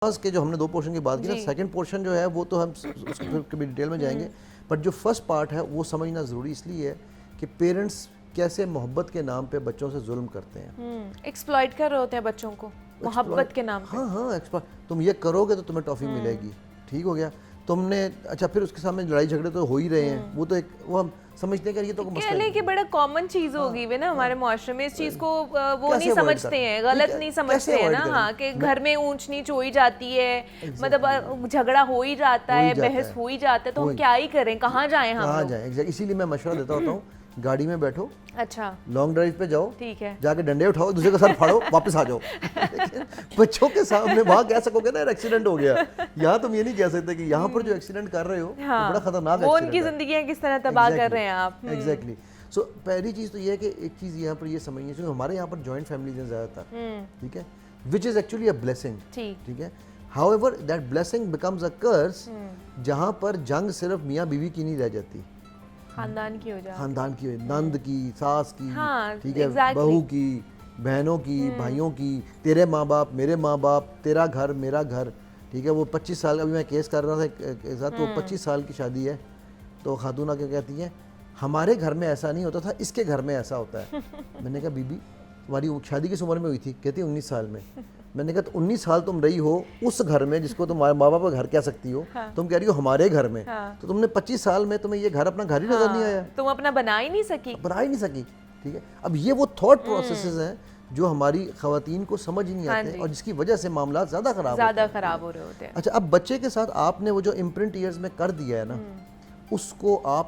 کے جو ہم نے 2 پورشن کی بات کی نا، سیکنڈ پورشن جو ہے وہ تو ہم اس کی کبھی ڈیٹیل میں جائیں گے، بٹ جو فرسٹ پارٹ ہے وہ سمجھنا ضروری اس لیے ہے کہ پیرنٹس کیسے محبت کے نام پہ بچوں سے ظلم کرتے ہیں، ایکسپلائٹ کر رہے ہوتے ہیں بچوں کو محبت کے نام پہ. ہاں تم یہ کرو گے تو تمہیں ٹافی ملے گی، ٹھیک ہو گیا. تم نے اچھا پھر اس کے سامنے لڑائی جھگڑے تو ہو ہی رہے ہیں، وہ تو ایک وہ ہم سمجھتے ہیں کہ یہ تو کہہ لیں کہ بڑا کامن چیز ہوگی وہ نا ہمارے معاشرے میں. اس چیز کو وہ نہیں سمجھتے ہیں، غلط نہیں سمجھتے ہیں نا. ہاں کہ گھر میں اونچ نیچ ہو ہی جاتی ہے، مطلب جھگڑا ہو ہی جاتا ہے، بحث ہو ہی جاتا ہے، تو ہم کیا ہی کریں، کہاں جائیں ہم لوگ. اسی لیے میں مشورہ دیتا ہوتا ہوں گاڑی میں بیٹھو، اچھا لانگ ڈرائیو پہ جاؤ، ٹھیک ہے، جا کے ڈنڈے اٹھاؤ، دوسرے کا سر پھاڑو، واپس آ جاؤ. بچوں کے سامنے وہاں کہہ سکو گے نا ایکسیڈنٹ ہو گیا، یہاں تم یہ نہیں کہہ سکتے کہ یہاں پر جو ایکسیڈنٹ کر رہے ہو بڑا خطرناک ہے، وہ ان کی زندگیاں کس طرح تباہ کر رہے ہیں آپ. ایگزیکٹلی. سو پہلی چیز تو یہ ہے کہ ایک چیز یہاں پر یہ سمجھنی چاہیے، ہمارے یہاں پر جوائنٹ فیملیز ہیں زیادہ تر، ٹھیک ہے، وچ از ایکچولی اے بلیسنگ، ٹھیک ہے. However that blessing becomes a curse جہاں پر جنگ صرف میاں بیوی کی نہیں رہ جاتی، خاندان کی ہو جائے، خاندان کی، نند کی، ساس کی، ہاں ٹھیک ہے، بہو کی، بہنوں کی، بھائیوں کی، تیرے ماں باپ میرے ماں باپ، تیرا گھر میرا گھر، ٹھیک ہے. وہ 25 سال کا، ابھی میں کیس کر رہا تھا تو 25 سال کی شادی ہے، تو خاتون آ کے کہتی ہیں ہمارے گھر میں ایسا نہیں ہوتا تھا، اس کے گھر میں ایسا ہوتا ہے. میں نے کہا بی بی تمہاری شادی کس عمر میں ہوئی تھی؟ کہتی 19 سال میں. میں نے کہا تو 19 سال تم رہی ہو اس گھر میں جس کو تم ماں باپ کا گھر کہہ سکتی ہو، تم کہہ رہی ہو ہمارے گھر میں، تو تم نے 25 سال میں تمہیں یہ گھر اپنا گھر ہی نظر نہیں آیا، تم اپنا بنا ہی نہیں سکی. ٹھیک ہے. اب یہ وہ تھاٹ پروسیسز ہیں جو ہماری خواتین کو سمجھ ہی نہیں آتے اور جس کی وجہ سے معاملات زیادہ خراب ہو رہے ہوتے ہیں. اچھا اب بچے کے ساتھ آپ نے وہ جو امپرنٹ ایئرز میں کر دیا ہے نا، اس کو آپ